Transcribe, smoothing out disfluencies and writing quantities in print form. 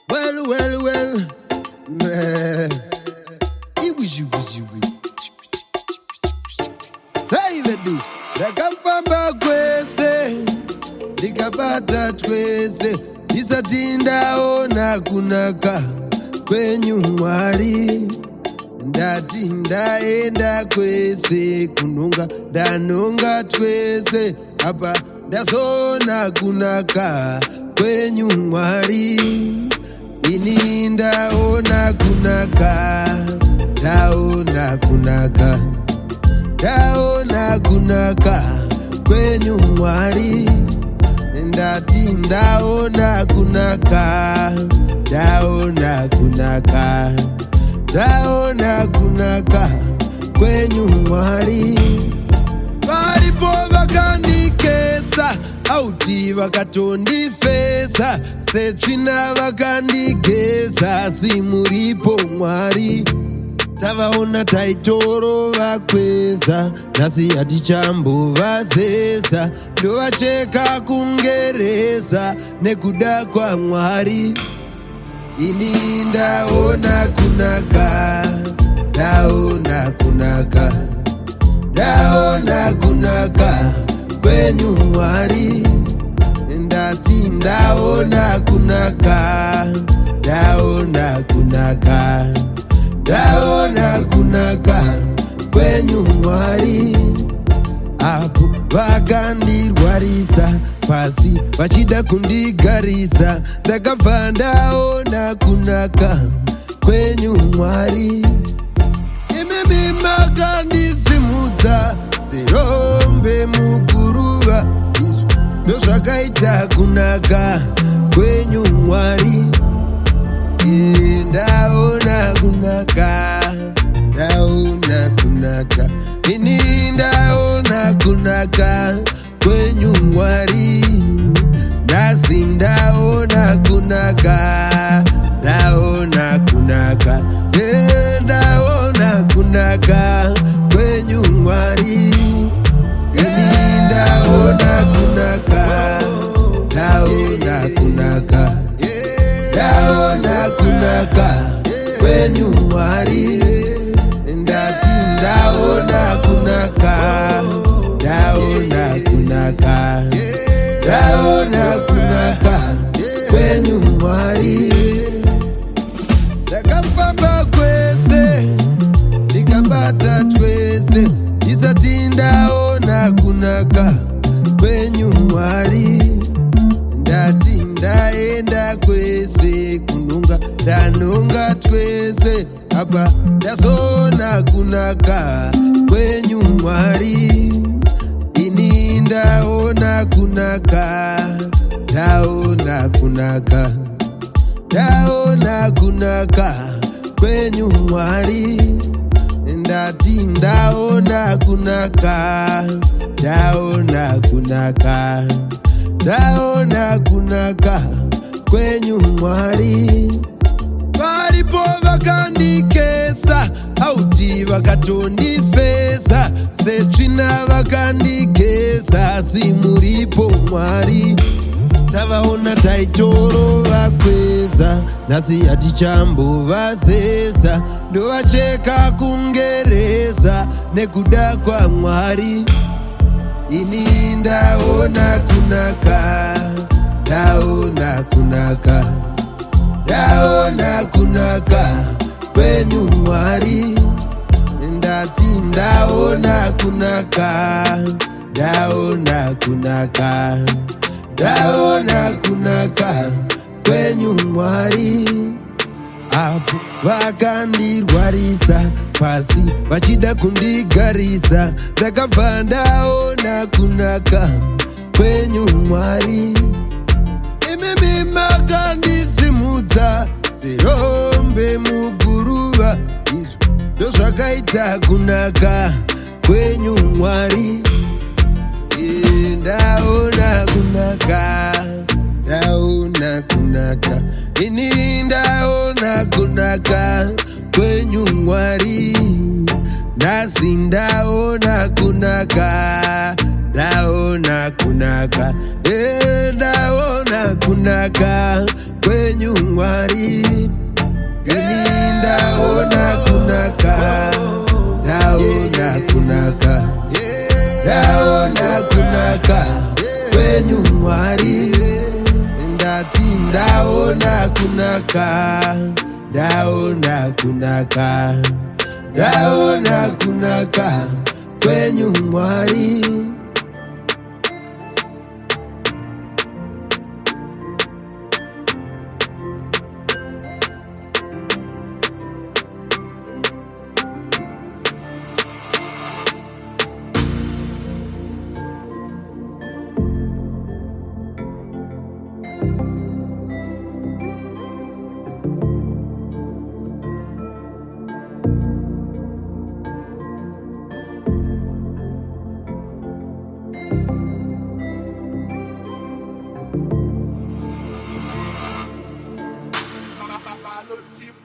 Well. Hey, the dude. Dakafamba kwese, likapata twese, isatindaona kunaka kwenyu Mwari. Ndati ndaenda kwese kunonga, ndanonga twese, apa ndazona kunaka kwenyu Mwari. Ini ndaona kunaka, ndaona kunaka, ndaona kunaka kwenyu Mwari. Ndati ndaona kunaka, ndaona kunaka, ndaona kunaka kwenyu Mwari. Varipo vakandikesa, auti vakatondifesa, setsvina vakandigeza, simuripo Mwari. Tavaona taitoro vakweza, nhasi hatichambovazesa, ndovacheka kungereza nekuda kwaMwari. Ini ndaona kunaka, ndaona kunaka, ndaona kunaka kwenyu Mwari. Ndati ndaona kunaka, ndaona kunaka, ndaona kunaka kwenyu Mwari. Apo vakandirwarisa pasi vachida kundigarisa, ndakabva ndaona kunaka kwenyu Mwari. Imimi makandisimudza serombe muguruva, izvo ndozvakaita kunaka kwenyu Mwari. Ndaona kunaka, ndaona kunaka, ini ndaona kunaka kwenyu Mwari. Ndasi ndaona kunaka, ndaona kunaka, ndaona kunaka kwenyu Mwari. Ini ndaona kunaka, ndaona kunaka, ndaona kunaka kwenyu Mwari. Ndati ndaona kunaka, ndaona kunaka, ndaona kunaka kwenyu Mwari. Ndakafamba kwese, ndikabata twese, isati ndaona kunaka kwenyu Mwari. Ndati ndaenda kwese kunonga, ndanonga twese, apa ndazona kunaka kwenyu Mwari. Ini ndaona kunaka, ndaona kunaka, ndaona kunaka kwenyu Mwari. Ndati ndaona kunaka, ndaona kunaka, ndaona kunaka kwenyu Mwari. Varipo vakandikesa, auti vakatondifesa, setsvina vakandigeza, simuripo Mwari. Tavaona taitoro vakweza, nhasi hatichambovazesa, ndovacheka kungereza nekuda kwaMwari. Ini ndaona kunaka, ndaona kunaka, ndaona kunaka kwenyu Mwari. Ndati ndaona kunaka, ndaona kunaka, ndaona kunaka kwenyu Mwari. Apo vakandirwarisa pasi vachida kundigarisa, ndakabva ndaona kunaka kwenyu Mwari. Imimi makandisimudza serombe muguruva, izvo ndozvakaita kunaka kwenyu Mwari. Ndaona kunaka, ndaona kunaka, ini ndaona kunaka kwenyu Mwari. Ndasi ndaona kunaka, ndaona kunaka, ndaona kunaka kwenyu Mwari. Ini ndaona kunaka, ndaona kunaka, ndaona kunaka kwenyu Mwari. Ndati ndaona kunaka, ndaona kunaka, ndaona kunaka kwenyu Mwari. Look,